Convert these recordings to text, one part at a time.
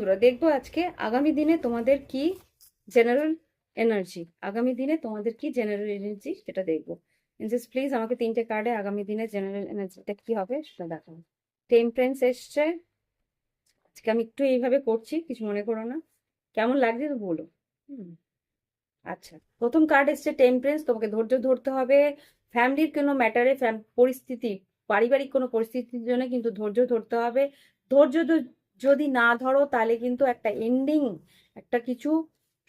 বন্ধুরা, দেখবো আজকে আগামী দিনে তোমাদের কি জেনারেল এনার্জি, আগামী দিনে তোমাদের কি জেনারেল এনার্জি সেটা দেখবো। এঞ্জেলস প্লিজ আমাকে 3টে কার্ডে আগামী দিনে জেনারেল এনার্জিটা কি হবে সেটা দেখাবো। টেম্পারেন্স এসছে, আজকে আমি একটু এইভাবে করছি, কিছু মনে করো না। কেমন লাগছে তো বলো। হুম, আচ্ছা, প্রথম কার্ড এসছে টেম্পারেন্স। তোমাকে ধৈর্য ধরতে হবে। ফ্যামিলির কোনো ম্যাটারে, পরিস্থিতি, পারিবারিক কোনো পরিস্থিতির জন্য কিন্তু ধৈর্য ধরতে হবে। ধৈর্য যদি না ধরো তাহলে কিন্তু একটা এন্ডিং, একটা কিছু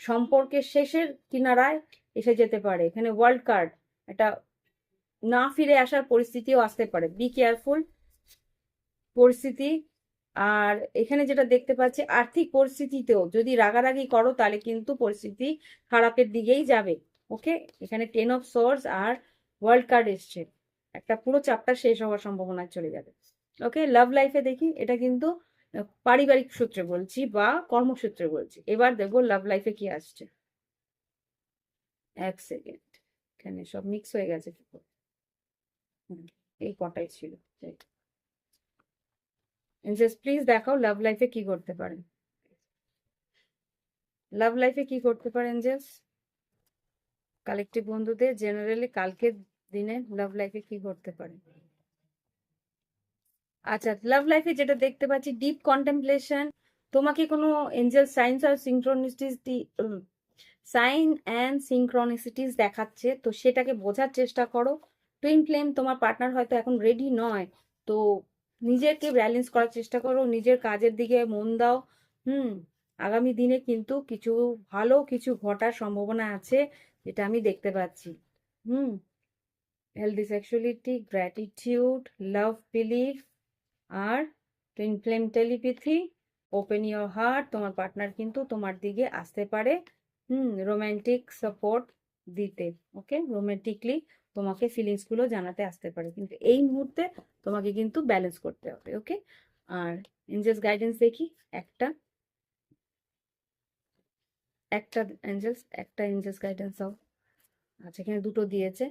সম্পর্কের শেষের কিনারায় এসে যেতে পারে। এখানে ওয়ার্ল্ড কার্ড, একটা না ফিরে আসার পরিস্থিতিও আসতে পারে। বি কেয়ারফুল পরিস্থিতি। আর এখানে যেটা দেখতে পাচ্ছি, আর্থিক পরিস্থিতিতেও যদি রাগারাগি করো তাহলে কিন্তু পরিস্থিতি খারাপের দিকেই যাবে। ওকে, এখানে 10 অফ সোর্স আর ওয়ার্ল্ড কার্ড এসছে। একটা পুরো চ্যাপ্টার শেষ হওয়ার সম্ভাবনা চলে যাবে। ওকে, লাভ লাইফে দেখি, এটা কিন্তু পারিবারিক সূত্রে বলছি বা কর্মসূত্রে বলছি। এবার দেখবো লাভ লাইফে কি আসছে। এক সেকেন্ড, এখানে সব মিক্স হয়ে গেছে কি করে। এই কটাই ছিল। এঞ্জেলস প্লিজ দেখাও লাভ লাইফে কি করতে পারেন। লাভ লাইফে কি করতে পারেন এঞ্জেলস কালেকটিভ বন্ধুদের জেনারেলি কালকের দিনে লাভ লাইফে কি করতে পারে। আচ্ছা, লাভ লাইফে যেটা দেখতে পাচ্ছি ডিপ কন্টেম্পলেশন। তোমাকে কোনো এঞ্জেল সাইন্স আর সাইন অ্যান্ড সিনক্রনিসিটিস দেখাচ্ছে, তো সেটাকে বোঝার চেষ্টা করো। টুইন ফ্লেম, তোমার পার্টনার হয়তো এখন রেডি নয়, তো নিজেকে ব্যালেন্স করার চেষ্টা করো, নিজের কাজের দিকে মন দাও। হুম, আগামী দিনে কিন্তু কিছু ভালো কিছু ঘটার সম্ভাবনা আছে, যেটা আমি দেখতে পাচ্ছি। Hmm, healthy sexuality, gratitude, love, belief আর twin flame telepathy. Open your heart, তোমার পার্টনার কিন্তু তোমার দিকে আসতে পারে। রোমান্টিক সাপোর্ট দিতে। ওকে, রোমান্টিকলি তোমাকে ফিলিংস গুলো জানাতে আসতে পারে, কিন্তু এই মুহূর্তে তোমাকে কিন্তু ব্যালেন্স করতে হবে। ওকে, আর এঞ্জেলস গাইডেন্স দেখি। একটা একটা এঞ্জেলস গাইডেন্স দাও। আচ্ছা, এখানে দুটো দিয়েছে।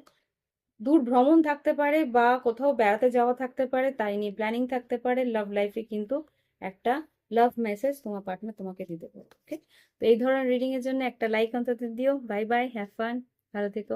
দূর ভ্রমণ থাকতে পারে বা কোথাও বেড়াতে যাওয়া থাকতে পারে, তাই নিয়ে প্ল্যানিং থাকতে পারে। লাভ লাইফে কিন্তু একটা লাভ মেসেজ তোমার পার্টনার তোমাকে দিতে পারে। ওকে, তো এই ধরনের রিডিং এর জন্য একটা লাইক অন্তত দিও। বাই বাই, হ্যাভ ফান, ভালো থেকো।